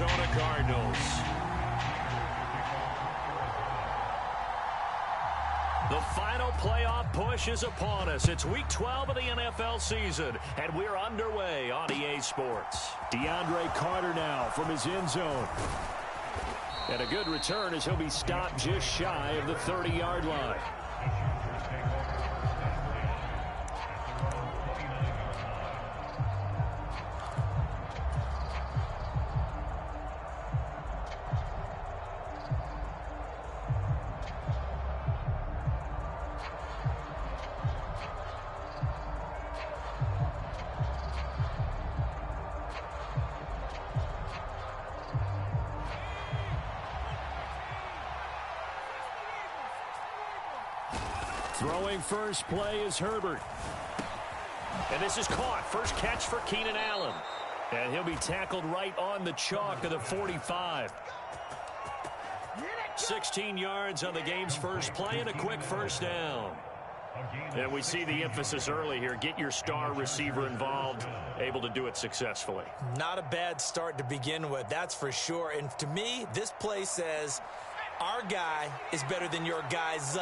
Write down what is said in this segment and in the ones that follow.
Arizona Cardinals. The final playoff push is upon us. It's Week 12 of the NFL season, and we're underway on EA Sports. DeAndre Carter now from his end zone. And a good return as he'll be stopped just shy of the 30-yard line. Throwing first play is Herbert. And this is caught. First catch for Keenan Allen. And he'll be tackled right on the chalk of the 45. 16 yards on the game's first play and a quick first down. And we see the emphasis early here. Get your star receiver involved, able to do it successfully. Not a bad start to begin with, that's for sure. And to me, this play says our guy is better than your guys.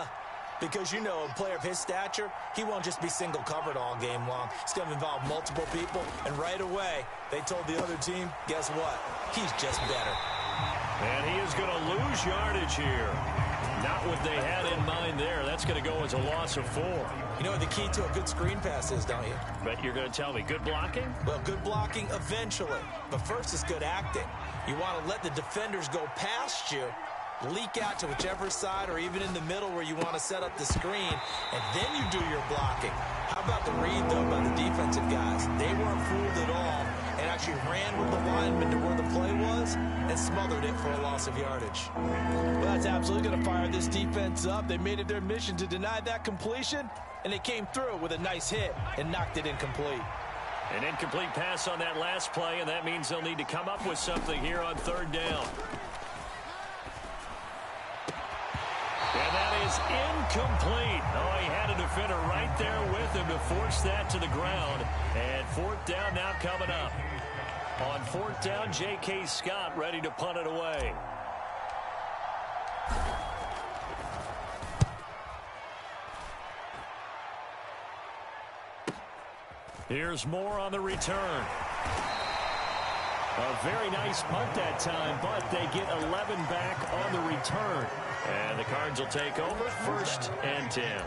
Because, you know, a player of his stature, he won't just be single covered all game long. It's going to involve multiple people. And right away, they told the other team, guess what? He's just better. And he is going to lose yardage here. Not what they had in mind there. That's going to go as a loss of 4. You know what the key to a good screen pass is, don't you? But you're going to tell me, good blocking? Well, good blocking eventually. But first is good acting. You want to let the defenders go past you, leak out to whichever side or even in the middle where you want to set up the screen, and then you do your blocking. How about the read, though, by the defensive guys? They weren't fooled at all and actually ran with the lineman to where the play was and smothered it for a loss of yardage. Well, that's absolutely going to fire this defense up. They made it their mission to deny that completion, and they came through with a nice hit and knocked it incomplete. An incomplete pass on that last play, and that means they'll need to come up with something here on third down. And that is incomplete. Oh, he had a defender right there with him to force that to the ground. And fourth down now coming up. On fourth down, J.K. Scott ready to punt it away. Here's Moore on the return. A very nice punt that time, but they get 11 back on the return. And the Cards will take over, 1st and 10.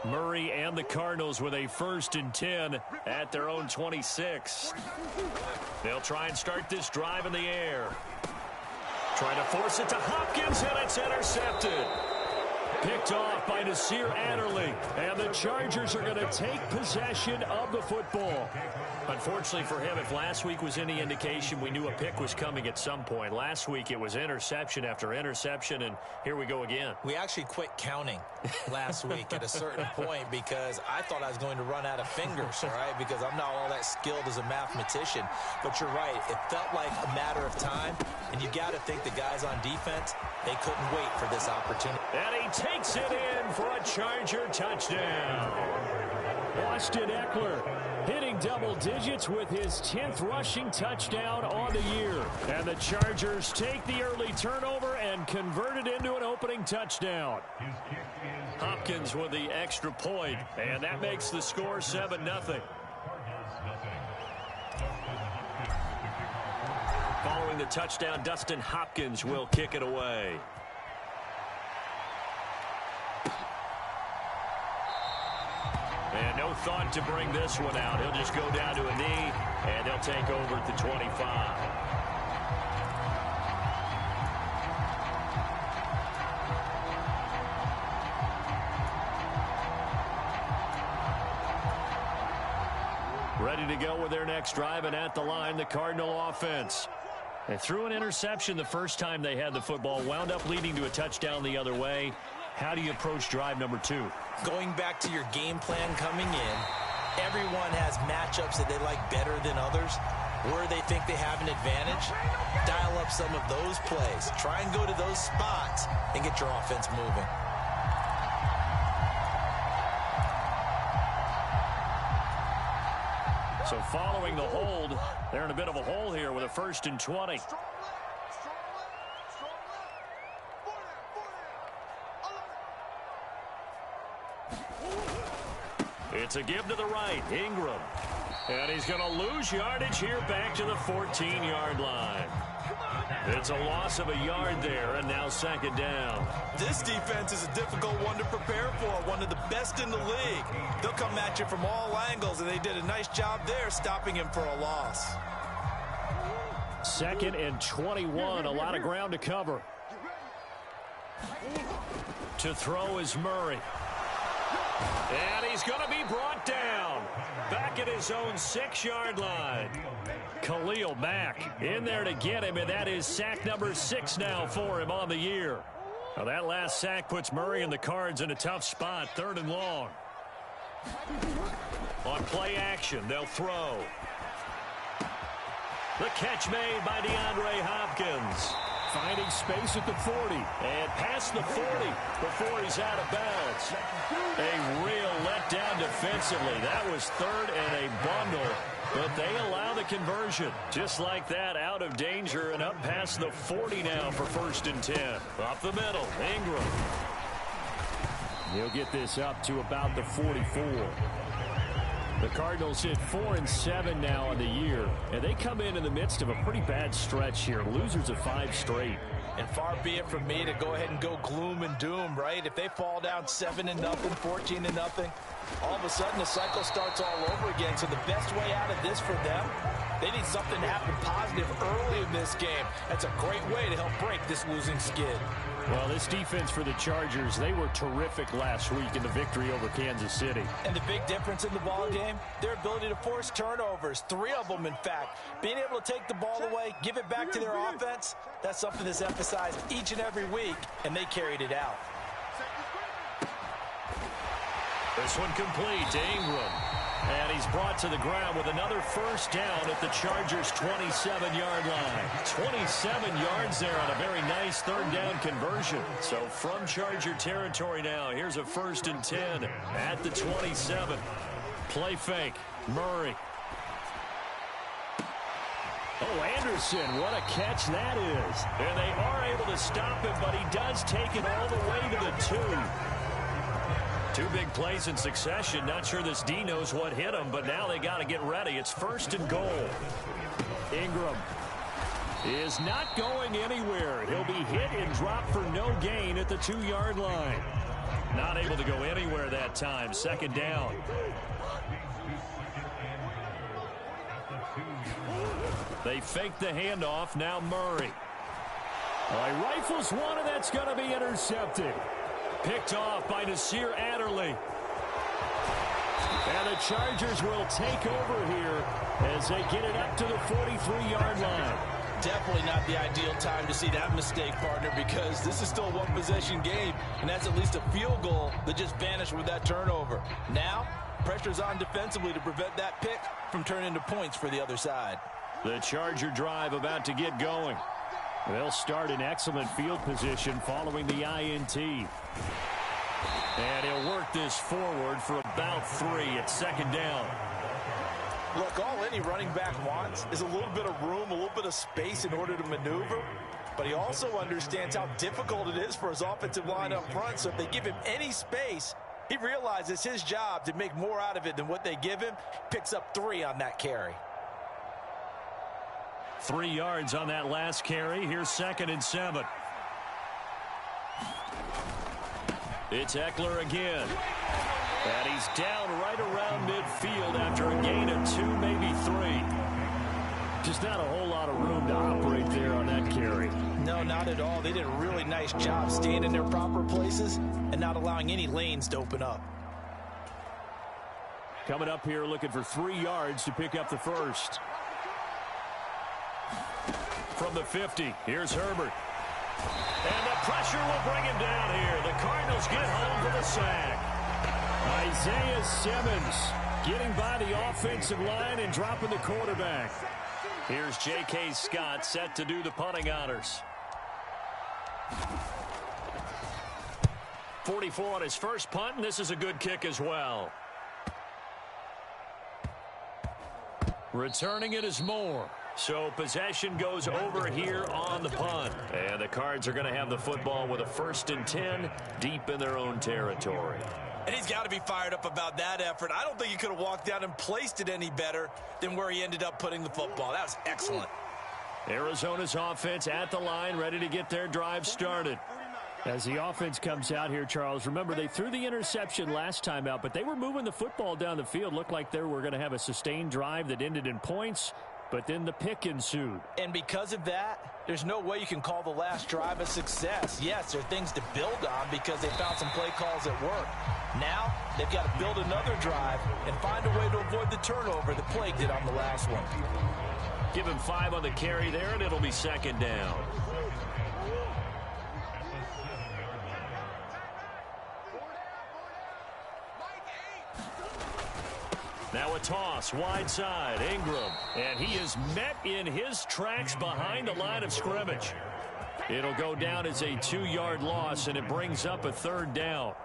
Murray and the Cardinals with a 1st and 10 at their own 26. They'll try and start this drive in the air. Trying to force it to Hopkins, and it's intercepted. Picked off by Nasir Adderley, and the Chargers are going to take possession of the football. Unfortunately for him, if last week was any indication, we knew a pick was coming at some point. Last week it was interception after interception, and here we go again. We actually quit counting last week at a certain point because I thought I was going to run out of fingers, all right, because I'm not all that skilled as a mathematician. But you're right, it felt like a matter of time, and you got to think the guys on defense, they couldn't wait for this opportunity. And he takes it in for a Charger touchdown. Austin Eckler hitting double digits with his 10th rushing touchdown on the year. And the Chargers take the early turnover and convert it into an opening touchdown. Hopkins with the extra point, and that makes the score 7-0. Following the touchdown, Dustin Hopkins will kick it away. And no thought to bring this one out. He'll just go down to a knee, and they'll take over at the 25. Ready to go with their next drive, and at the line, the Cardinal offense. They threw an interception the first time they had the football, wound up leading to a touchdown the other way. How do you approach drive number 2? Going back to your game plan coming in, everyone has matchups that they like better than others, where they think they have an advantage. Dial up some of those plays. Try and go to those spots and get your offense moving. So following the hold, they're in a bit of a hole here with a 1st and 20. It's a give to the right, Ingram. And he's going to lose yardage here back to the 14-yard line. It's a loss of a yard there, and now 2nd down. This defense is a difficult one to prepare for, one of the best in the league. They'll come at you from all angles, and they did a nice job there stopping him for a loss. 2nd and 21, a lot of ground to cover. To throw is Murray. And he's going to be brought down back at his own 6-yard line. Khalil Mack in there to get him, and that is sack number 6 now for him on the year. Now that last sack puts Murray and the Cards in a tough spot, 3rd and long. On play action, they'll throw. The catch made by DeAndre Hopkins. Finding space at the 40. And past the 40 before he's out of bounds. A real letdown defensively. That was 3rd and a bundle. But they allow the conversion. Just like that, out of danger and up past the 40 now for 1st and 10. Up the middle, Ingram. He'll get this up to about the 44. The Cardinals hit 4-7 now on the year, and they come in the midst of a pretty bad stretch here. Losers of 5 straight. And far be it from me to go ahead and go gloom and doom, right? If they fall down 7-0, 14-0, all of a sudden the cycle starts all over again. So the best way out of this for them, they need something to happen positive early in this game. That's a great way to help break this losing skid. Well, this defense for the Chargers, they were terrific last week in the victory over Kansas City. And the big difference in the ball game, their ability to force turnovers, 3 of them in fact. Being able to take the ball away, give it back to their offense, that's something that's emphasized each and every week, and they carried it out. This one complete to Ingram. And he's brought to the ground with another 1st down at the Chargers' 27-yard line. 27 yards there on a very nice 3rd down conversion. So from Charger territory now, here's a 1st and 10 at the 27. Play fake, Murray. Oh, Anderson, what a catch that is. And they are able to stop him, but he does take it all the way to the 2. 2 big plays in succession. Not sure this D knows what hit him, but now they got to get ready. It's 1st and goal. Ingram is not going anywhere. He'll be hit and dropped for no gain at the 2-yard line. Not able to go anywhere that time. 2nd down. They fake the handoff. Now Murray. He rifles one, and that's going to be intercepted. Picked off by Nasir Adderley. And the Chargers will take over here as they get it up to the 43-yard line. Definitely not the ideal time to see that mistake, partner, because this is still a one-possession game, and that's at least a field goal that just vanished with that turnover. Now, pressure's on defensively to prevent that pick from turning into points for the other side. The Charger drive about to get going. They'll start in excellent field position following the INT. And he'll work this forward for about 3 at 2nd down. Look, all any running back wants is a little bit of room, a little bit of space in order to maneuver. But he also understands how difficult it is for his offensive line up front. So if they give him any space, he realizes it's his job to make more out of it than what they give him. Picks up 3 on that carry. 3 yards on that last carry. Here's 2nd and 7. It's Eckler again. And he's down right around midfield after a gain of 2, maybe 3. Just not a whole lot of room to operate there on that carry. No, not at all. They did a really nice job staying in their proper places and not allowing any lanes to open up. Coming up here looking for 3 yards to pick up the 1st. From the 50, here's Herbert. And the pressure will bring him down here. The Cardinals get home for the sack. Isaiah Simmons getting by the offensive line and dropping the quarterback. Here's J.K. Scott set to do the punting honors. 44 on his first punt, and this is a good kick as well. Returning it is Moore. So possession goes over here on the punt. And the Cards are going to have the football with a 1st and 10 deep in their own territory. And he's got to be fired up about that effort. I don't think he could have walked down and placed it any better than where he ended up putting the football. That was excellent. Arizona's offense at the line, ready to get their drive started. As the offense comes out here, Charles, remember they threw the interception last time out, but they were moving the football down the field. Looked like they were going to have a sustained drive that ended in points, but then the pick ensued. And because of that, there's no way you can call the last drive a success. Yes, there are things to build on because they found some play calls that work. Now, they've got to build another drive and find a way to avoid the turnover that plagued it on the last one. Give him 5 on the carry there, and it'll be 2nd down. Now a toss, wide side, Ingram. And he is met in his tracks behind the line of scrimmage. It'll go down as a 2-yard loss, and it brings up a 3rd down.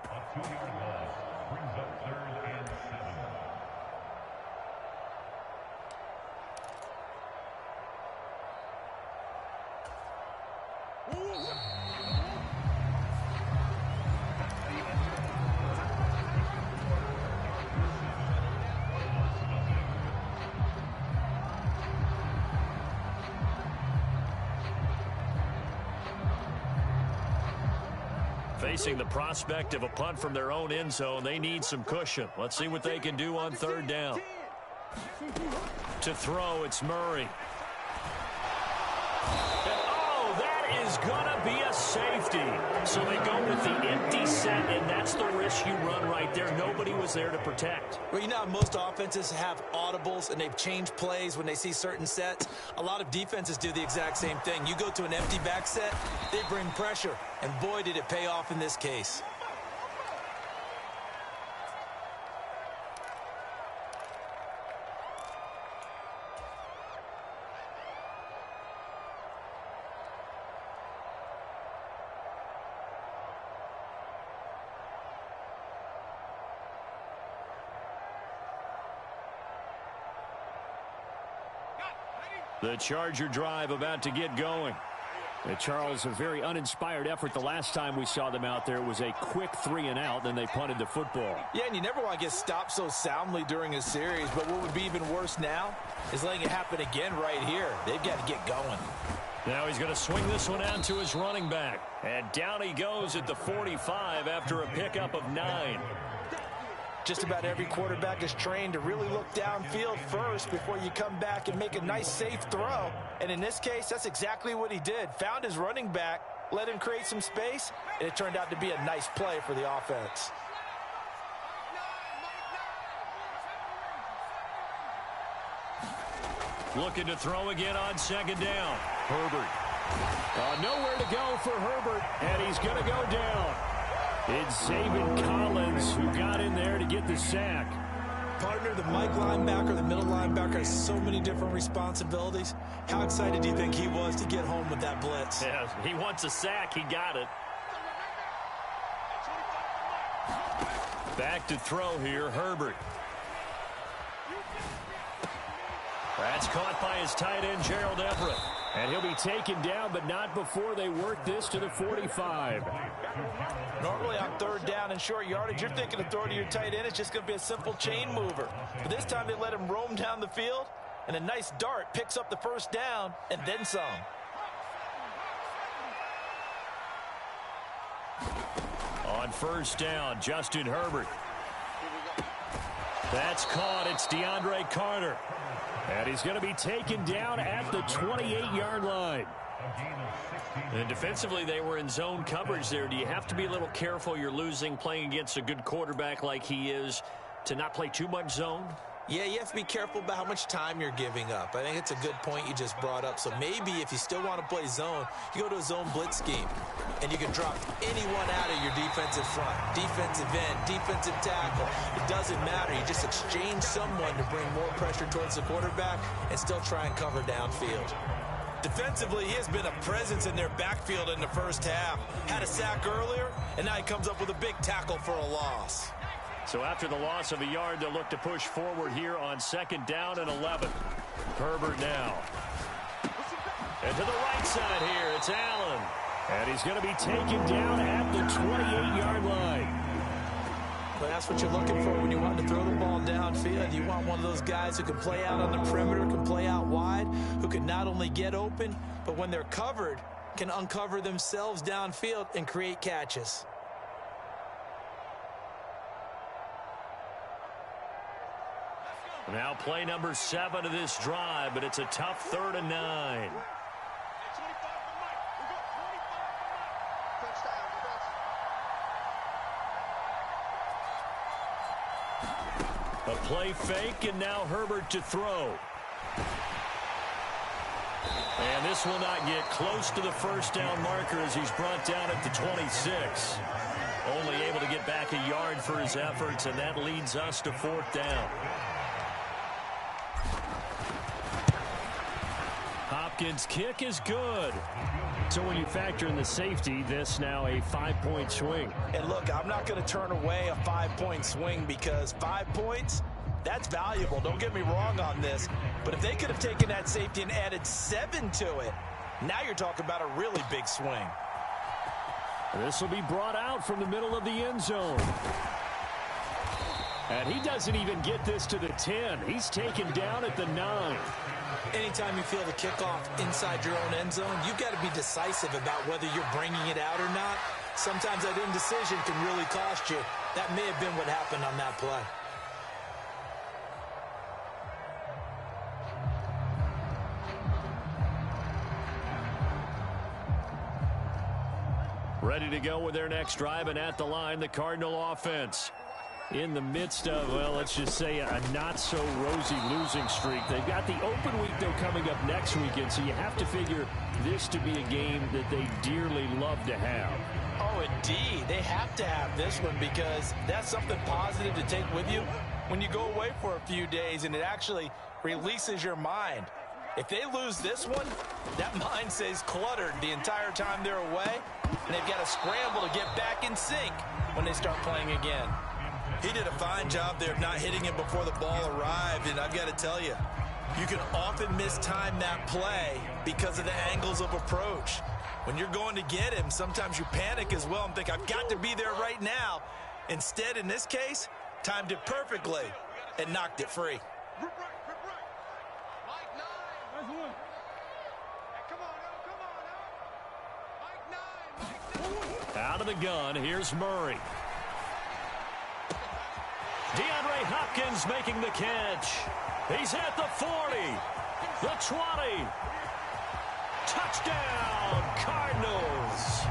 Facing the prospect of a punt from their own end zone, they need some cushion. Let's see what they can do on 3rd down. To throw, it's Murray. And oh, that is going to be a safety. So they go with the empty set, and that's the risk you run right there. Nobody was there to protect. Well, you know how most offenses have audibles and they've changed plays when they see certain sets? A lot of defenses do the exact same thing. You go to an empty back set, they bring pressure. And boy, did it pay off in this case. The Charger drive about to get going. Charles, a very uninspired effort the last time we saw them out there. It was a quick 3 and out, then they punted the football. Yeah, and you never want to get stopped so soundly during a series, but what would be even worse now is letting it happen again right here. They've got to get going. Now he's going to swing this one out to his running back. And down he goes at the 45 after a pickup of 9. Just about every quarterback is trained to really look downfield first before you come back and make a nice, safe throw. And in this case, that's exactly what he did. Found his running back, let him create some space, and it turned out to be a nice play for the offense. Looking to throw again on 2nd down. Herbert. Nowhere to go for Herbert, and he's going to go down. It's Zaven Collins who got in there to get the sack. Partner, the Mike linebacker, the middle linebacker has so many different responsibilities. How excited do you think he was to get home with that blitz? Yeah, he wants a sack. He got it. Back to throw here, Herbert. That's caught by his tight end, Gerald Everett. And he'll be taken down, but not before they work this to the 45. Normally on 3rd down and short yardage, you're thinking of throwing to your tight end. It's just going to be a simple chain mover. But this time they let him roam down the field, and a nice dart picks up the 1st down and then some. On 1st down, Justin Herbert. That's caught. It's DeAndre Carter. And he's going to be taken down at the 28-yard line. And defensively, they were in zone coverage there. Do you have to be a little careful? You're losing playing against a good quarterback like he is to not play too much zone? Yeah, you have to be careful about how much time you're giving up. I think it's a good point you just brought up. So maybe if you still want to play zone, you go to a zone blitz scheme. And you can drop anyone out of your defensive front. Defensive end, defensive tackle. It doesn't matter. You just exchange someone to bring more pressure towards the quarterback and still try and cover downfield. Defensively, he has been a presence in their backfield in the 1st half. Had a sack earlier, and now he comes up with a big tackle for a loss. So after the loss of a yard, they'll look to push forward here on 2nd down and 11. Herbert now. And to the right side here, it's Allen. And he's going to be taken down at the 28-yard line. But that's what you're looking for when you want to throw the ball downfield. You want one of those guys who can play out on the perimeter, can play out wide, who can not only get open, but when they're covered, can uncover themselves downfield and create catches. Now play number 7 of this drive, but it's a tough 3rd and 9. A play fake, and now Herbert to throw. And this will not get close to the first down marker as he's brought down at the 26. Only able to get back a yard for his efforts, and that leads us to 4th down. Hopkins' kick is good. So when you factor in the safety, this now a 5-point swing. And look, I'm not going to turn away a 5-point swing because 5 points, that's valuable. Don't get me wrong on this. But if they could have taken that safety and added 7 to it, now you're talking about a really big swing. This will be brought out from the middle of the end zone. And he doesn't even get this to the 10. He's taken down at the 9. Anytime you feel the kickoff inside your own end zone, you've got to be decisive about whether you're bringing it out or not. Sometimes that indecision can really cost you. That may have been what happened on that play. Ready to go with their next drive, and at the line, the Cardinal offense. In the midst of, well, let's just say a not-so-rosy losing streak. They've got the open week, though, coming up next weekend, so you have to figure this to be a game that they dearly love to have. Oh, indeed. They have to have this one because that's something positive to take with you when you go away for a few days, and it actually releases your mind. If they lose this one, that mind stays cluttered the entire time they're away, and they've got to scramble to get back in sync when they start playing again. He did a fine job there of not hitting him before the ball arrived, and I've got to tell you, you can often mistime that play because of the angles of approach. When you're going to get him, sometimes you panic as well and think, I've got to be there right now. Instead, in this case, timed it perfectly and knocked it free. Out of the gun, here's Murray. DeAndre Hopkins making the catch. He's at the 40, the 20. Touchdown, Cardinals.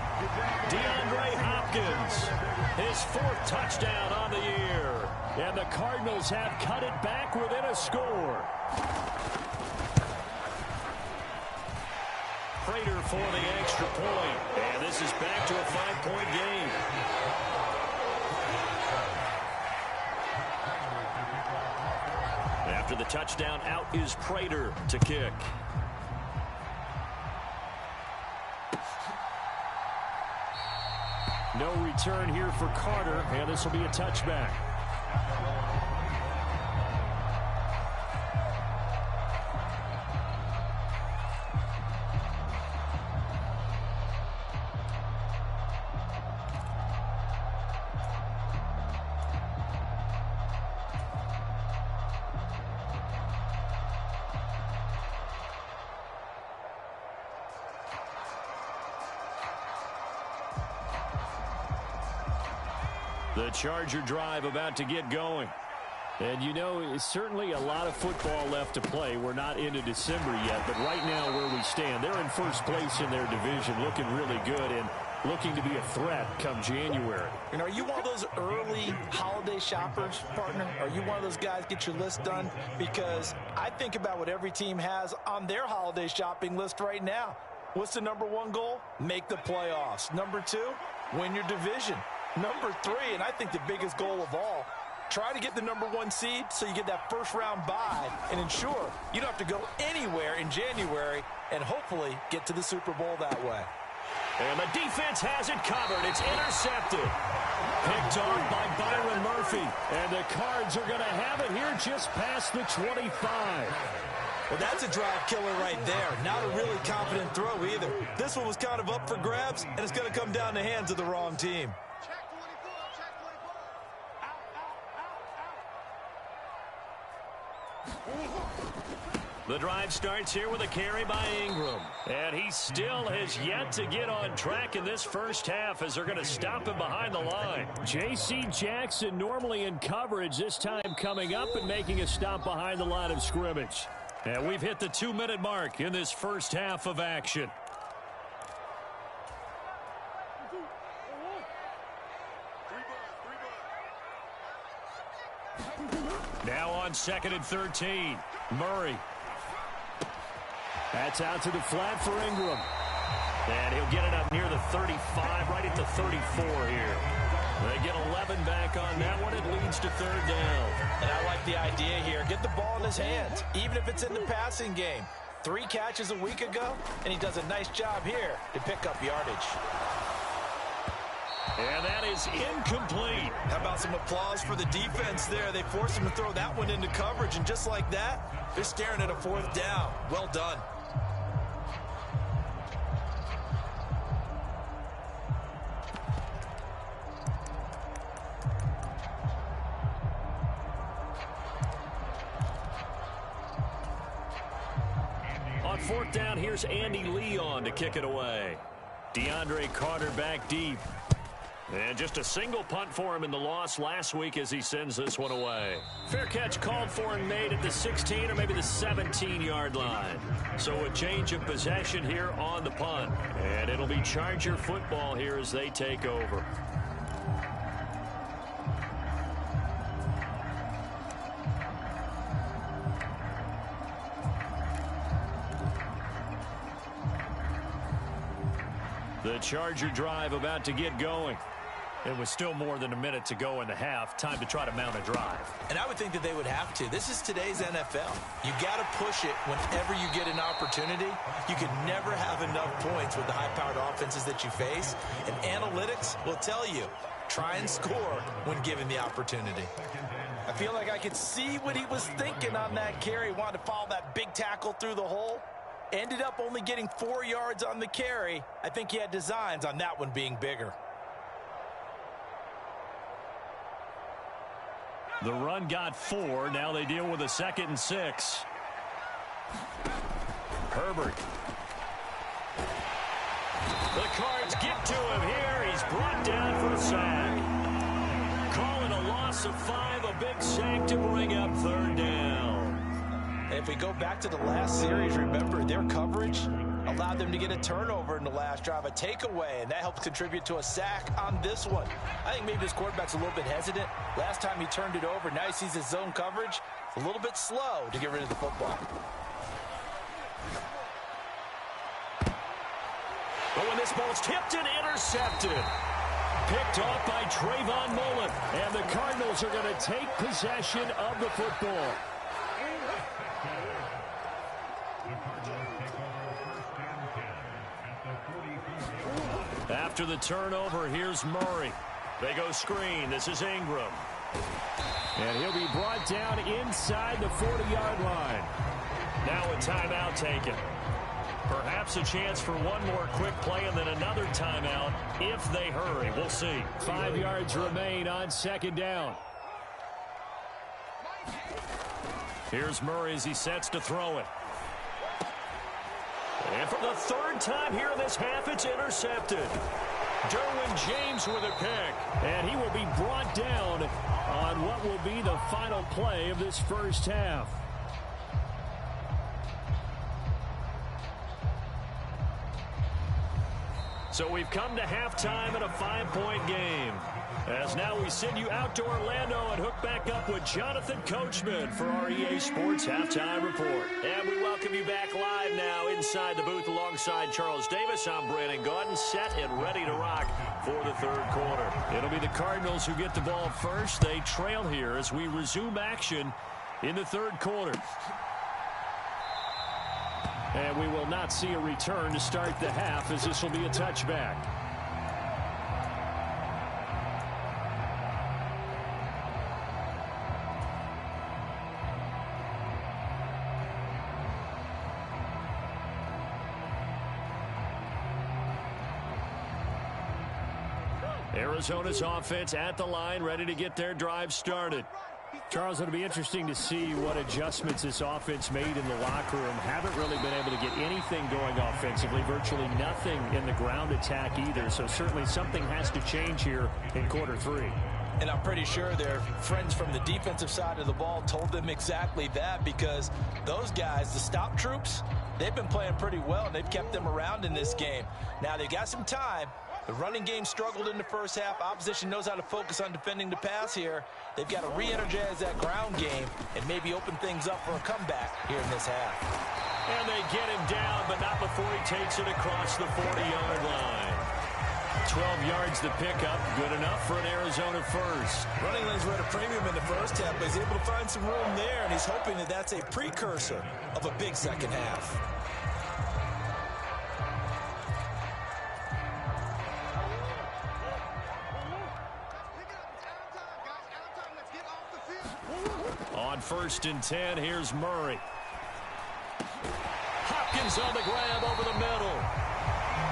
DeAndre Hopkins, his 4th touchdown on the year. And the Cardinals have cut it back within a score. Prater for the extra point. And this is back to a 5-point game. After the touchdown, out is Prater to kick. No return here for Carter, and this will be a touchback. The Charger drive about to get going. And you know, it's certainly a lot of football left to play. We're not into December yet, but right now where we stand, they're in first place in their division, looking really good and looking to be a threat come January. And are you one of those early holiday shoppers, partner? Are you one of those guys get your list done? Because I think about what every team has on their holiday shopping list right now. What's the #1 goal? Make the playoffs. #2, win your division. #3, and I think the biggest goal of all, try to get the #1 seed so you get that first-round bye and ensure you don't have to go anywhere in January and hopefully get to the Super Bowl that way. And the defense has it covered. It's intercepted. Picked off by Byron Murphy. And the Cards are going to have it here just past the 25. Well, that's a drive killer right there. Not a really confident throw either. This one was kind of up for grabs, and it's going to come down the hands of the wrong team. The drive starts here with a carry by Ingram. And he still has yet to get on track in this first half as they're going to stop him behind the line. J.C. Jackson normally in coverage, this time coming up and making a stop behind the line of scrimmage. And we've hit the 2-minute mark in this first half of action. Now on 2nd and 13. Murray. That's out to the flat for Ingram. And he'll get it up near the 35, right at the 34 here. They get 11 back on that one. It leads to 3rd down. And I like the idea here. Get the ball in his hands, even if it's in the passing game. 3 catches a week ago, and he does a nice job here to pick up yardage. And that is incomplete. How about some applause for the defense there? They forced him to throw that one into coverage, and just like that, they're staring at a 4th down. Well done. On 4th down, here's Andy Leon to kick it away. DeAndre Carter back deep. And just a single punt for him in the loss last week as he sends this one away. Fair catch called for and made at the 16 or maybe the 17-yard line. So a change of possession here on the punt. And it'll be Charger football here as they take over. The Charger drive about to get going. It was still more than a minute to go in the half. Time to try to mount a drive. And I would think that they would have to. This is today's NFL. You got to push it whenever you get an opportunity. You can never have enough points with the high-powered offenses that you face. And analytics will tell you, try and score when given the opportunity. I feel like I could see what he was thinking on that carry. Wanted to follow that big tackle through the hole. Ended up only getting 4 yards on the carry. I think he had designs on that one being bigger. The run got 4. Now they deal with a 2nd and 6. Herbert. The Cards get to him here. He's brought down for a sack. Call it a loss of 5. A big sack to bring up 3rd down. If we go back to the last series, remember their coverage allowed them to get a turnover in the last drive, a takeaway, and that helps contribute to a sack on this one. I think maybe this quarterback's a little bit hesitant. Last time he turned it over, now he sees his zone coverage. A little bit slow to get rid of the football. But when this ball's tipped and intercepted. Picked off by Trayvon Mullen. And the Cardinals are going to take possession of the football. After the turnover, here's Murray. They go screen. This is Ingram. And he'll be brought down inside the 40-yard line. Now a timeout taken. Perhaps a chance for one more quick play and then another timeout if they hurry. We'll see. 5 yards remain on 2nd down. Here's Murray as he sets to throw it. And for the 3rd time here in this half, it's intercepted. Derwin James with a pick. And he will be brought down on what will be the final play of this first half. So we've come to halftime in a 5-point game. As now we send you out to Orlando and hook back up with Jonathan Coachman for our EA Sports Halftime Report. And we welcome you back live now inside the booth alongside Charles Davis. I'm Brandon Gaudin, set and ready to rock for the 3rd quarter. It'll be the Cardinals who get the ball first. They trail here as we resume action in the 3rd quarter. And we will not see a return to start the half as this will be a touchback. Arizona's offense at the line, ready to get their drive started. Charles, it'll be interesting to see what adjustments this offense made in the locker room. Haven't really been able to get anything going offensively, virtually nothing in the ground attack either. So certainly something has to change here in quarter three. And I'm pretty sure their friends from the defensive side of the ball told them exactly that, because those guys, the stop troops, they've been playing pretty well, and they've kept them around in this game. Now, they've got some time. The running game struggled in the first half. Opposition knows how to focus on defending the pass here. They've got to re-energize that ground game and maybe open things up for a comeback here in this half. And they get him down, but not before he takes it across the 40-yard line. 12 yards to pick up, good enough for an Arizona first. Running lanes were at a premium in the first half, but he's able to find some room there, and he's hoping that that's a precursor of a big second half. On 1st and 10, here's Murray. Hopkins on the grab over the middle.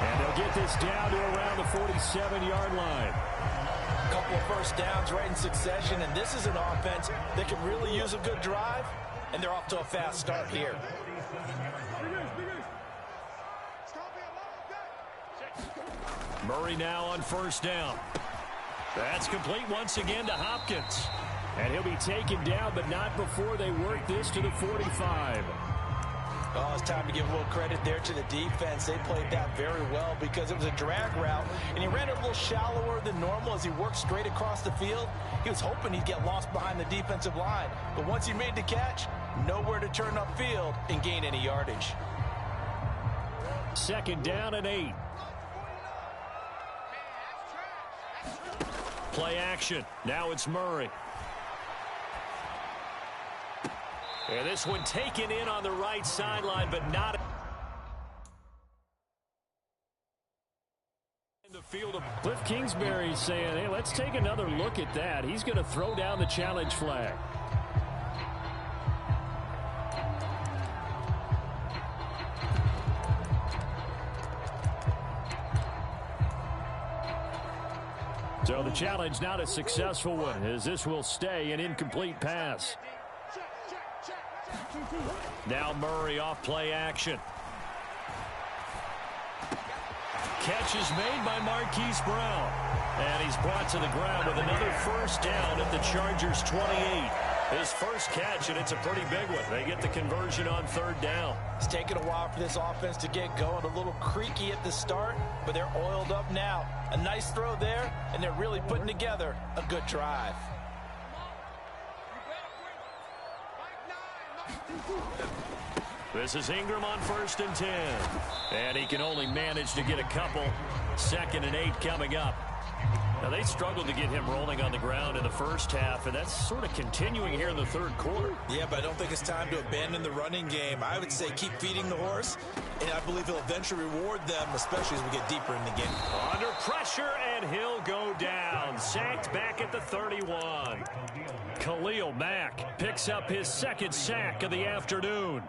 And they'll get this down to around the 47-yard line. A couple of first downs right in succession, and this is an offense that can really use a good drive, and they're off to a fast start here. Murray now on 1st down. That's complete once again to Hopkins. And he'll be taken down, but not before they work this to the 45. Oh, it's time to give a little credit there to the defense. They played that very well because it was a drag route, and he ran it a little shallower than normal as he worked straight across the field. He was hoping he'd get lost behind the defensive line, but once he made the catch, nowhere to turn upfield and gain any yardage. 2nd down and 8. Play action. Now it's Murray. And this one taken in on the right sideline, but not in the field. Of Cliff Kingsbury saying, hey, let's take another look at that. He's going to throw down the challenge flag. So the challenge not a successful one, as this will stay an incomplete pass. Now Murray off play action. Catch is made by Marquise Brown. And he's brought to the ground with another 1st down at the Chargers' 28. His first catch, and it's a pretty big one. They get the conversion on 3rd down. It's taken a while for this offense to get going. A little creaky at the start, but they're oiled up now. A nice throw there, and they're really putting together a good drive. This is Ingram on 1st and 10. And he can only manage to get a couple. 2nd and 8 coming up. Now, they struggled to get him rolling on the ground in the first half, and that's sort of continuing here in the 3rd quarter. Yeah, but I don't think it's time to abandon the running game. I would say keep feeding the horse, and I believe he'll eventually reward them, especially as we get deeper in the game. Under pressure, and he'll go down. Sacked back at the 31. Khalil Mack picks up his 2nd sack of the afternoon.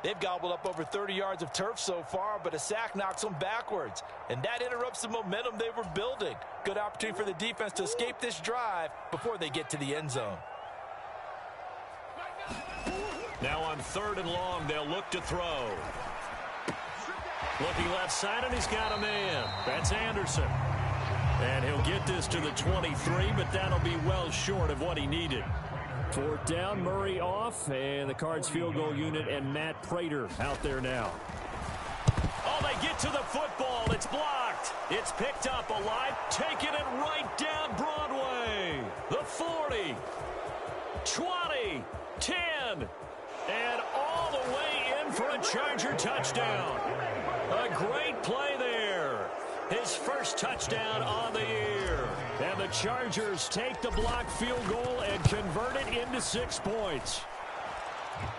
They've gobbled up over 30 yards of turf so far, but a sack knocks them backwards. And that interrupts the momentum they were building. Good opportunity for the defense to escape this drive before they get to the end zone. Now on 3rd and long, they'll look to throw. Looking left side, and he's got a man. That's Anderson. And he'll get this to the 23, but that'll be well short of what he needed. 4th down, Murray off, and the Cards field goal unit and Matt Prater out there now. Oh, they get to the football. It's blocked. It's picked up alive, taking it right down Broadway. The 40, 20, 10, and all the way in for a Charger touchdown. A great play there. His first touchdown on the year. And the Chargers take the blocked field goal and convert it into 6 points.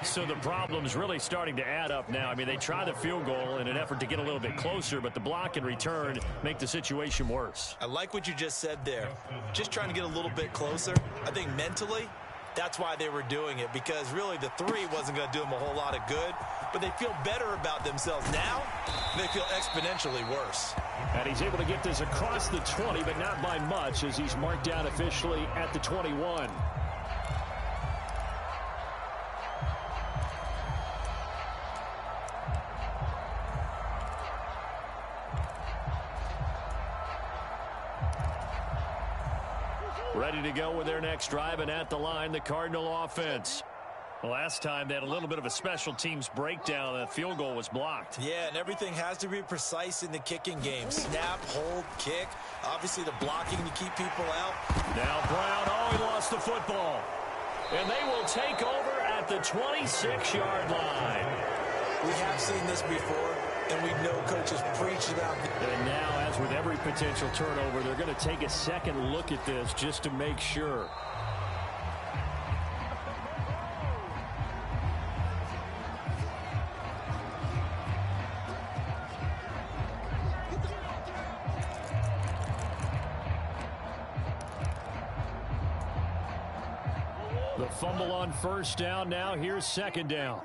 So the problem's really starting to add up now. I mean, they try the field goal in an effort to get a little bit closer, but the block and return make the situation worse. I like what you just said there. Just trying to get a little bit closer. I think mentally, That's why they were doing it, because really the 3 wasn't going to do them a whole lot of good, but they feel better about themselves now. They feel exponentially worse. And he's able to get this across the 20, but not by much, as he's marked down officially at the 21. Ready to go with their next drive, and at the line, the Cardinal offense. Last time, they had a little bit of a special teams breakdown. That field goal was blocked. Yeah, and everything has to be precise in the kicking game. Snap, hold, kick. Obviously, the blocking to keep people out. Now Brown, oh, he lost the football. And they will take over at the 26-yard line. We have seen this before, and we know coaches preach it out. And now, as with every potential turnover, they're going to take a second look at this just to make sure. The fumble on first down. Now here's second down.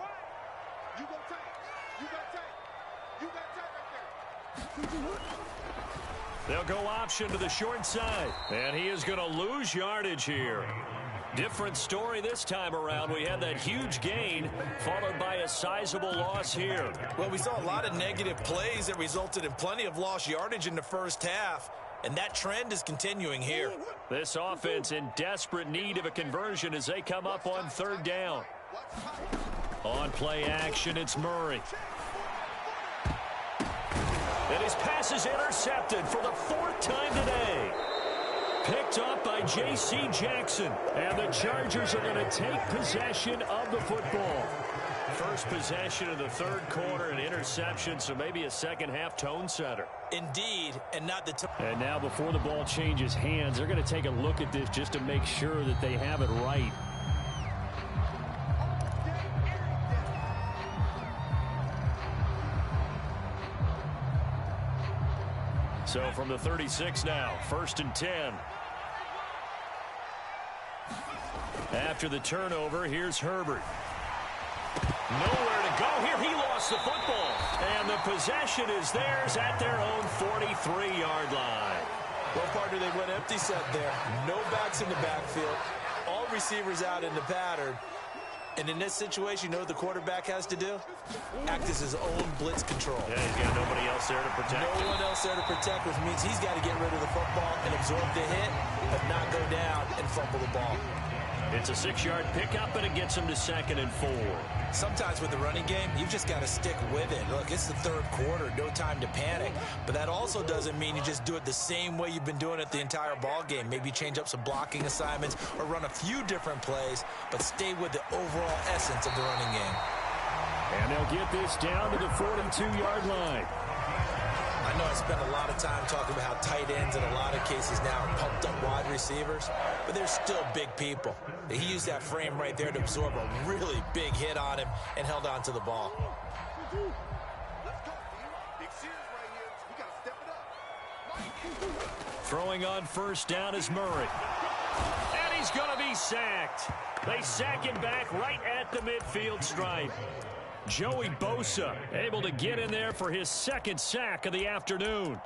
They'll go option to the short side. And he is going to lose yardage here. Different story this time around. We had that huge gain followed by a sizable loss here. Well, we saw a lot of negative plays that resulted in plenty of lost yardage in the first half. And that trend is continuing here. This offense in desperate need of a conversion as they come up on third down. On play action, it's Murray. And his pass is intercepted for the 4th time today. Picked up by J.C. Jackson. And the Chargers are going to take possession of the football. First possession of the third quarter, an interception, so maybe a second-half tone setter. Indeed, and not the... And now before the ball changes hands, they're going to take a look at this just to make sure that they have it right. So from the 36 now, 1st and 10. After the turnover, here's Herbert. Nowhere to go here. He lost the football. And the possession is theirs at their own 43-yard line. Well, partner, they went empty set there. No backs in the backfield. All receivers out in the pattern. And in this situation, you know what the quarterback has to do? Act as his own blitz control. Yeah, he's got nobody else there to protect. No one else there to protect, which means he's got to get rid of the football and absorb the hit, but not go down and fumble the ball. It's a 6-yard pickup, and it gets him to 2nd and 4. Sometimes with the running game, you've just got to stick with it. Look, it's the third quarter, no time to panic. But that also doesn't mean you just do it the same way you've been doing it the entire ball game. Maybe change up some blocking assignments or run a few different plays, but stay with the overall essence of the running game. And they'll get this down to the 42-yard line. I know I spent a lot of time talking about how tight ends in a lot of cases now are pumped up wide receivers, but they're still big people. He used that frame right there to absorb a really big hit on him and held on to the ball. Throwing on first down is Murray. And he's going to be sacked. They sack him back right at the midfield stripe. Joey Bosa able to get in there for his 2nd sack of the afternoon.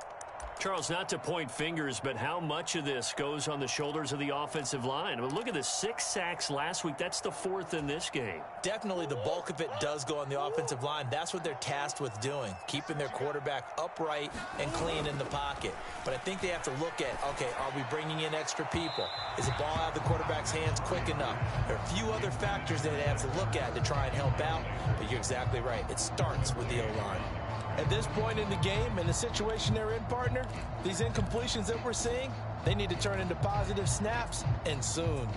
Charles, not to point fingers, but how much of this goes on the shoulders of the offensive line? I mean, look at the 6 sacks last week. That's the 4th in this game. Definitely the bulk of it does go on the offensive line. That's what they're tasked with doing, keeping their quarterback upright and clean in the pocket. But I think they have to look at, okay, are we bringing in extra people? Is the ball out of the quarterback's hands quick enough? There are a few other factors that they have to look at to try and help out, but you're exactly right. It starts with the O-line. At this point in the game and the situation they're in, partner, these incompletions that we're seeing, they need to turn into positive snaps, and soon.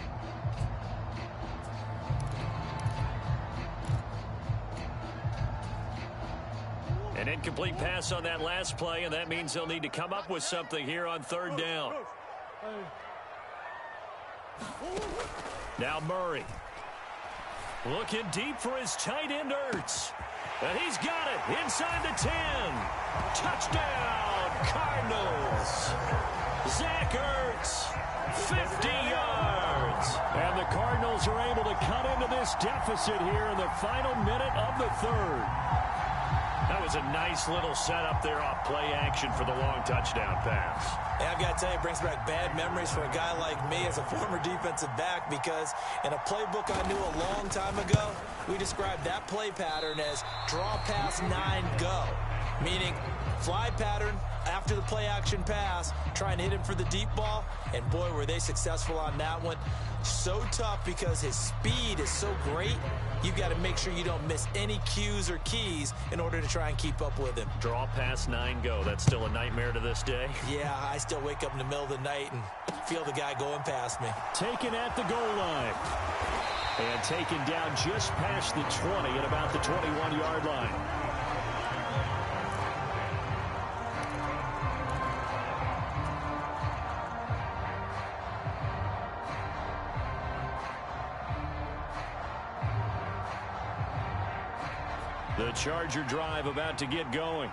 An incomplete pass on that last play, and that means they'll need to come up with something here on third down. Now Murray. Looking deep for his tight end, Ertz. And he's got it inside the 10. Touchdown, Cardinals. Zach Ertz, 50 yards. And the Cardinals are 3-plus deficit here in the final minute of the third. That was a nice little setup there off play action for the long touchdown pass. And I've got to tell you, it brings back bad memories for a guy like me as a former defensive back, because in a playbook I knew a long time ago, we described that play pattern as draw pass 9 go, meaning fly pattern after the play action pass, trying to hit him for the deep ball, and boy, were they successful on that one. So tough because his speed is so great, you've got to make sure you don't miss any cues or keys in order to try and keep up with him. Draw pass 9 go. That's still a nightmare to this day. Yeah, I still wake up in the middle of the night and feel the guy going past me. Taken at the goal line. And taken down just past the 20 at about the 21-yard line. The Charger drive about to get going.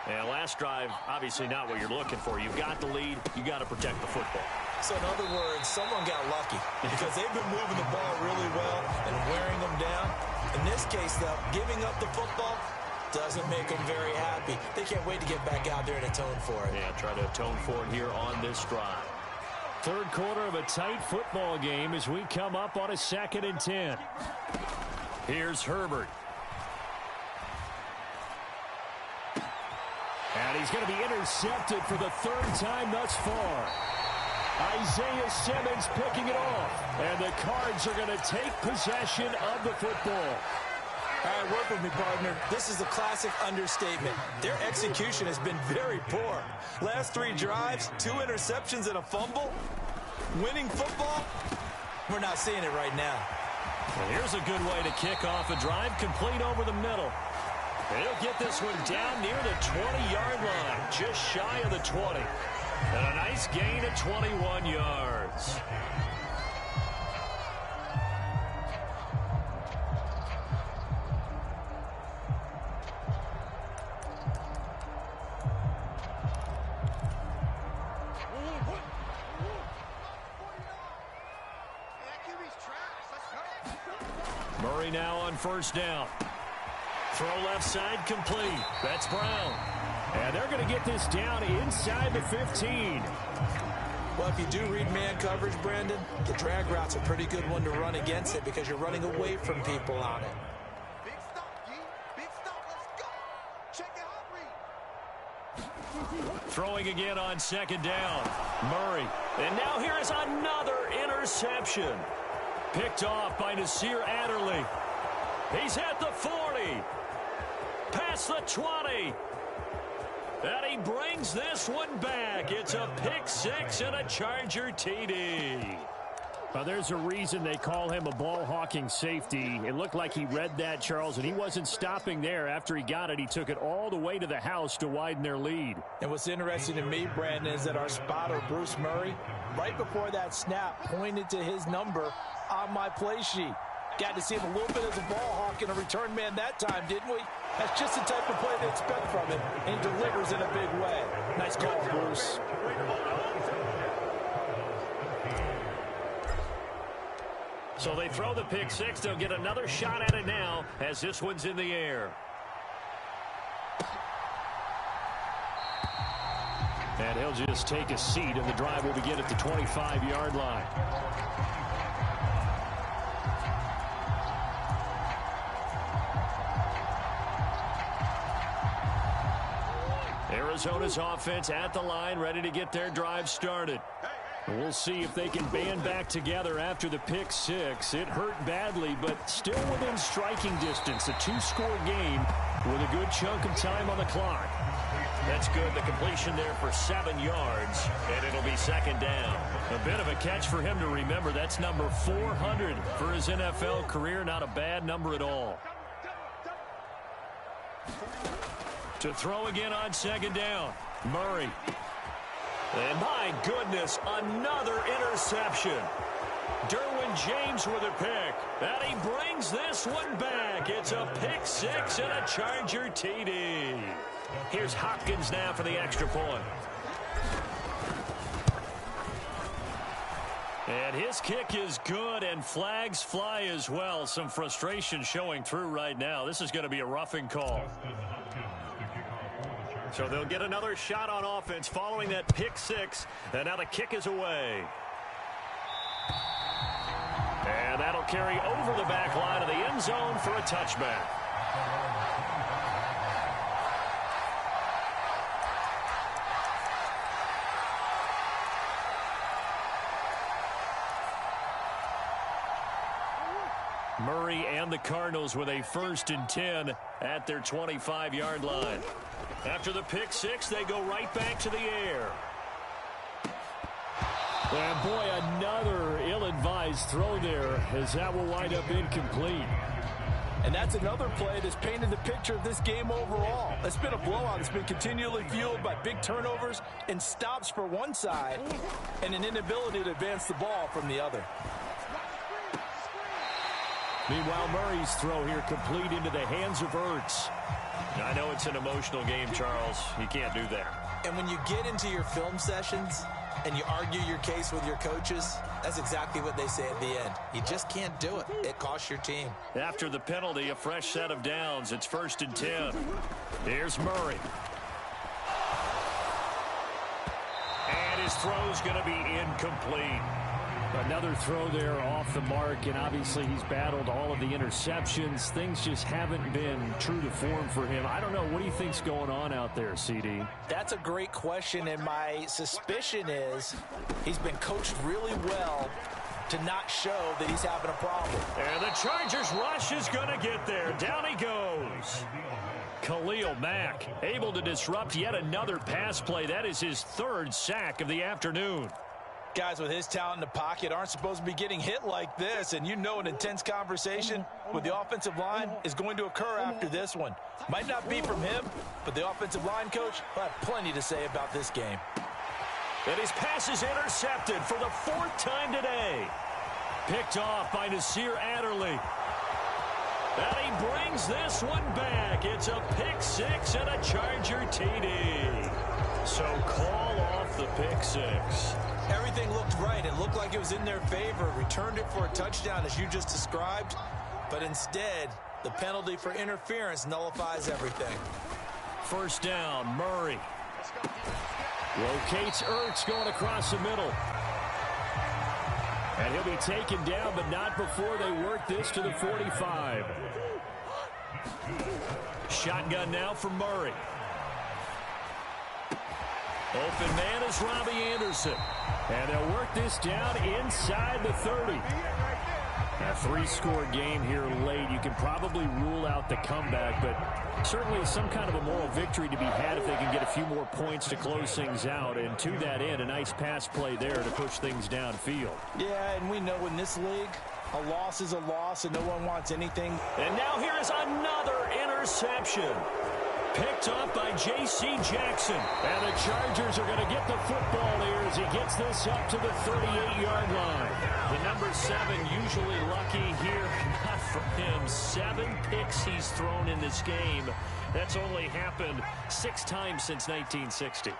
And last drive, obviously not what you're looking for. You've got the lead. You got to protect the football. So in other words, someone got lucky because they've been moving the ball really well and wearing them down. In this case, though, giving up the football doesn't make them very happy. They can't wait to get back out there and atone for it. Yeah, try to atone for it here on this drive. Third quarter of a tight football game as we come up on a 2nd and 10. Here's Herbert. And he's going to be intercepted for the 3rd time thus far. Isaiah Simmons picking it off. And the Cards are going to take possession of the football. All right, work with me, partner. This is a classic understatement. Their execution has been very poor. Last 3 drives, 2 interceptions and a fumble. Winning football? We're not seeing it right now. Well, here's a good way to kick off a drive, complete over the middle. He'll get this one down near the 20-yard line, just shy of the 20. And a nice gain of 21 yards. Murray now on 1st down. Throw left side complete. That's Brown. And they're going to get this down inside the 15. Well, if you do read man coverage, Brandon, the drag route's a pretty good one to run against it because you're running away from people on it. Big stop, G. Big stop. Let's go. Check it out, read. Throwing again on 2nd down. Murray. And now here is another interception. Picked off by Nasir Adderley. He's at the 40. Past the 20. And he brings this one back. It's a pick 6 and a Charger TD. Well, there's a reason they call him a ball-hawking safety. It looked like he read that, Charles, and he wasn't stopping there. After he got it, he took it all the way to the house to widen their lead. And what's interesting to me, Brandon, is that our spotter, Bruce Murray, right before that snap, pointed to his number on my play sheet. Got to see him a little bit as a ball hawk and a return man that time, didn't we? That's just the type of play they expect from him, and he delivers in a big way. Nice call, Bruce. So they throw the pick 6. They'll get another shot at it now as this one's in the air. And he'll just take a seat, and the drive will begin at the 25-yard line. Arizona's offense at the line, ready to get their drive started. We'll see if they can band back together after the pick 6. It hurt badly, but still within striking distance. A 2-score game with a good chunk of time on the clock. That's good. The completion there for 7 yards, and it'll be 2nd down. A bit of a catch for him to remember. That's number 400 for his NFL career. Not a bad number at all. To throw again on 2nd down. Murray. And my goodness, another interception. Derwin James with a pick. And he brings this one back. It's a pick 6 and a Charger TD. Here's Hopkins now for the extra point. And his kick is good, and flags fly as well. Some frustration showing through right now. This is going to be a roughing call. So they'll get another shot on offense following that pick six. And now the kick is away. And that'll carry over the back line of the end zone for a touchback. Murray and the Cardinals with a 1st and 10 at their 25-yard line. After the pick six, they go right back to the air. And boy, another ill-advised throw there, as that will wind up incomplete. And that's another play that's painted the picture of this game overall. It's been a blowout. It's been continually fueled by big turnovers and stops for one side and an inability to advance the ball from the other. Meanwhile, Murray's throw here complete into the hands of Ertz. I know it's an emotional game, Charles. You can't do that. And when you get into your film sessions and you argue your case with your coaches, that's exactly what they say at the end. You just can't do it. It costs your team. After the penalty, a fresh set of downs. It's 1st and 10. Here's Murray. And his throw's going to be incomplete. Another throw there off the mark, and obviously he's battled all of the interceptions. Things just haven't been true to form for him. I don't know. What do you think's going on out there, CD? That's a great question, and my suspicion is he's been coached really well to not show that he's having a problem. And the Chargers rush is going to get there. Down he goes. Khalil Mack able to disrupt yet another pass play. That is his 3rd sack of the afternoon. Guys with his talent in the pocket aren't supposed to be getting hit like this, and you know an intense conversation with the offensive line is going to occur after this one. Might not be from him, but the offensive line coach will have plenty to say about this game. And his pass is intercepted for the 4th time today. Picked off by Nasir Adderley. And he brings this one back. It's a pick six and a Charger TD. So call off the pick six. Everything looked right. It looked like it was in their favor. Returned it for a touchdown, as you just described. But instead, the penalty for interference nullifies everything. 1st down, Murray. Locates Ertz going across the middle. And he'll be taken down, but not before they work this to the 45. Shotgun now for Murray. Open man is Robbie Anderson. And they'll work this down inside the 30. A 3-score game here late. You can probably rule out the comeback, but certainly some kind of a moral victory to be had if they can get a few more points to close things out. And to that end, a nice pass play there to push things downfield. Yeah, and we know in this league, a loss is a loss, and no one wants anything. And now here is another interception. Picked up by J.C. Jackson. And the Chargers are going to get the football here as he gets this up to the 38-yard line. The number 7 usually lucky here. Not for him. 7 picks he's thrown in this game. That's only happened 6 times since 1960.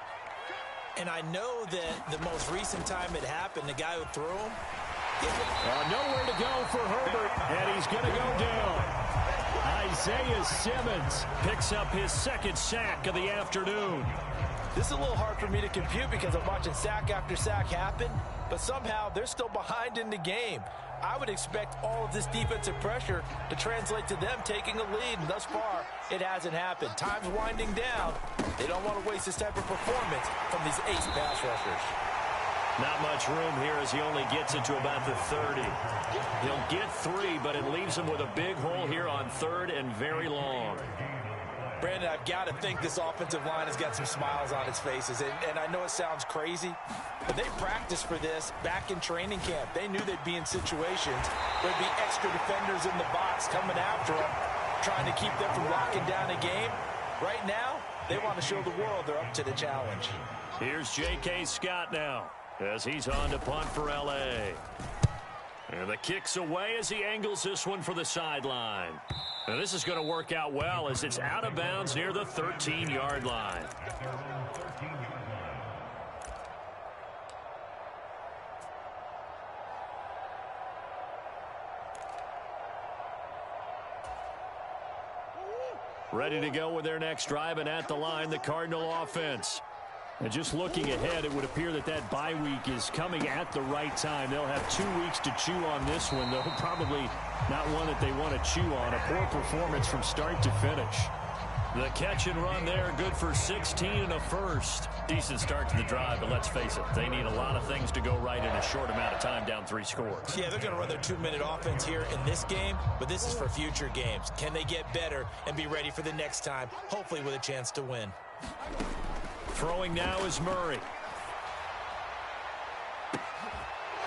And I know that the most recent time it happened, the guy who threw him, nowhere to go for Herbert, and he's going to go down. Isaiah Simmons picks up his 2nd sack of the afternoon. This is a little hard for me to compute because I'm watching sack after sack happen, but somehow they're still behind in the game. I would expect all of this defensive pressure to translate to them taking a lead, and thus far, it hasn't happened. Time's winding down. They don't want to waste this type of performance from these ace pass rushers. Not much room here as he only gets it to about the 30. He'll get 3, but it leaves him with a big hole here on 3rd and very long. Brandon, I've got to think this offensive line has got some smiles on its faces. And I know it sounds crazy, but they practiced for this back in training camp. They knew they'd be in situations where there'd be extra defenders in the box coming after them, trying to keep them from locking down a game. Right now, they want to show the world they're up to the challenge. Here's J.K. Scott now, as he's on to punt for L.A. And the kick's away as he angles this one for the sideline. And this is going to work out well as it's out of bounds near the 13-yard line. ready to go with their next drive, and at the line, the Cardinal offense. And just looking ahead, it would appear that that bye week is coming at the right time. They'll have 2 weeks to chew on this one, though probably not one that they want to chew on. A poor performance from start to finish. The catch and run there, good for 16 and a first. Decent start to the drive, but let's face it, they need a lot of things to go right in a short amount of time, down 3 scores. Yeah, they're going to run their 2-minute offense here in this game, but this is for future games. Can they get better and be ready for the next time, hopefully with a chance to win? Throwing now is Murray.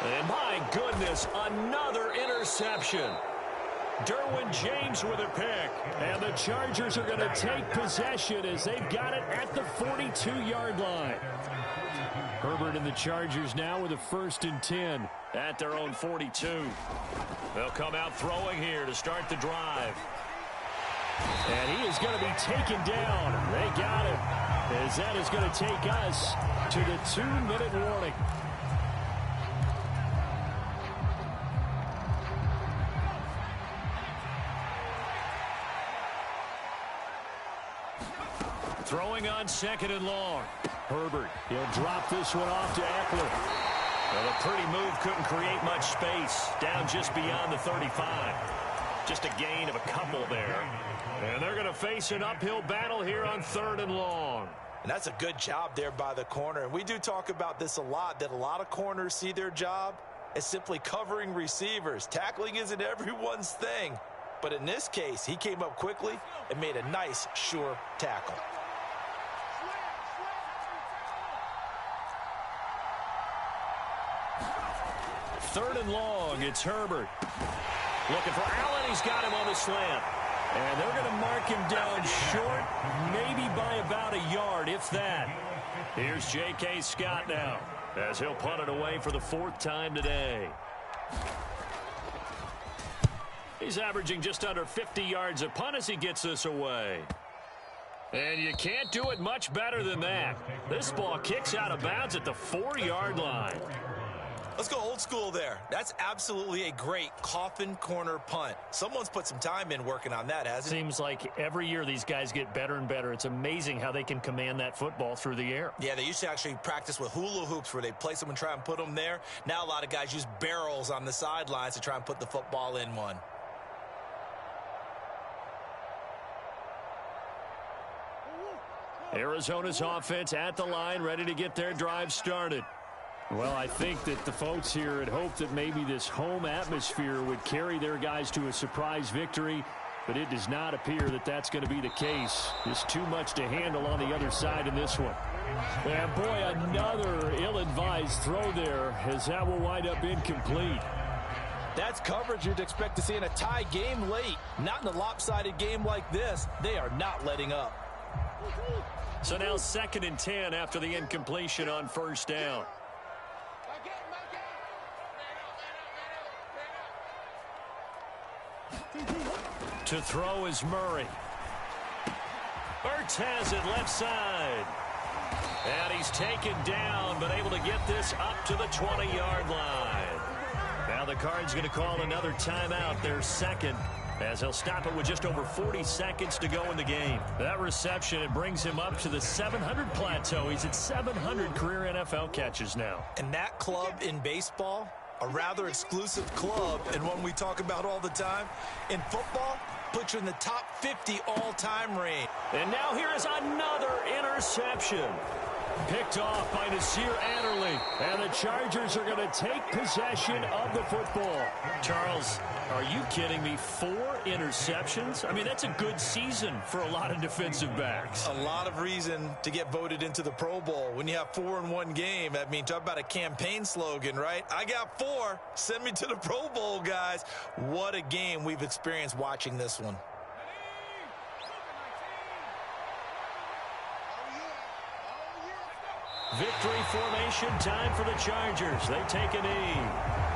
And my goodness, another interception. Derwin James with a pick. And the Chargers are going to take possession as they've got it at the 42-yard line. Herbert and the Chargers now with a 1st and 10 at their own 42. They'll come out throwing here to start the drive. And he is going to be taken down. They got him. As that is going to take us to the 2-minute warning. Throwing on 2nd and long. Herbert, he'll drop this one off to Eckler. Well, a pretty move couldn't create much space. Down just beyond the 35. Just a gain of a couple there. And they're going to face an uphill battle here on 3rd and long. And that's a good job there by the corner. And we do talk about this a lot, that a lot of corners see their job as simply covering receivers. Tackling isn't everyone's thing. But in this case, he came up quickly and made a nice, sure tackle. Third and long, it's Herbert. Looking for Allen, he's got him on the slant. And they're going to mark him down short, maybe by about a yard, if that. Here's J.K. Scott now, as he'll punt it away for the 4th time today. He's averaging just under 50 yards a punt as he gets this away. And you can't do it much better than that. This ball kicks out of bounds at the 4-yard line. Let's go old school there. That's absolutely a great coffin corner punt. Someone's put some time in working on that, hasn't it? Seems like every year these guys get better and better. It's amazing how they can command that football through the air. Yeah, they used to actually practice with hula hoops where they place them and try and put them there. Now a lot of guys use barrels on the sidelines to try and put the football in one. Arizona's offense at the line, ready to get their drive started. Well, I think that the folks here had hoped that maybe this home atmosphere would carry their guys to a surprise victory, but it does not appear that that's going to be the case. There's too much to handle on the other side in this one. And boy, another ill-advised throw there, as that will wind up incomplete. That's coverage you'd expect to see in a tie game late. Not in a lopsided game like this. They are not letting up. So now 2nd and 10 after the incompletion on 1st down. To throw is Murray. Ertz has it left side. And he's taken down, but able to get this up to the 20-yard line. Now the Cards going to call another timeout, their 2nd, as he'll stop it with just over 40 seconds to go in the game. That reception, it brings him up to the 700 plateau. He's at 700 career NFL catches now. And that club in baseball, a rather exclusive club, and one we talk about all the time. In football, puts you in the top 50 all-time range. And now here is another interception. Picked off by Nasir Adderley. And the Chargers are going to take possession of the football. Charles, are you kidding me? 4 interceptions? I mean, that's a good season for a lot of defensive backs. A lot of reason to get voted into the Pro Bowl. When you have 4 in one game, I mean, talk about a campaign slogan, right? I got 4. Send me to the Pro Bowl, guys. What a game we've experienced watching this one. Victory formation time for the Chargers. They take a knee.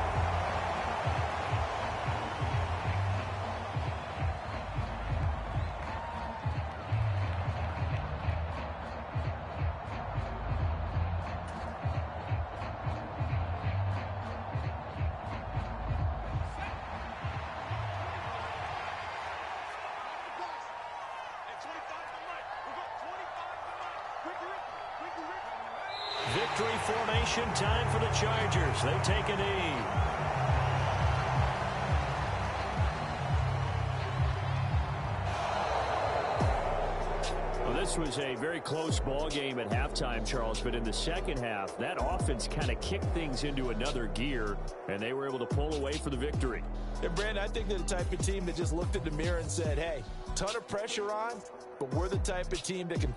Victory formation time for the Chargers. They take a knee. This was a very close ball game at halftime, Charles, but in the second half, that offense kind of kicked things into another gear, and they were able to pull away for the victory. And Brandon, I think they're the type of team that just looked in the mirror and said, hey, ton of pressure on, but we're the type of team that can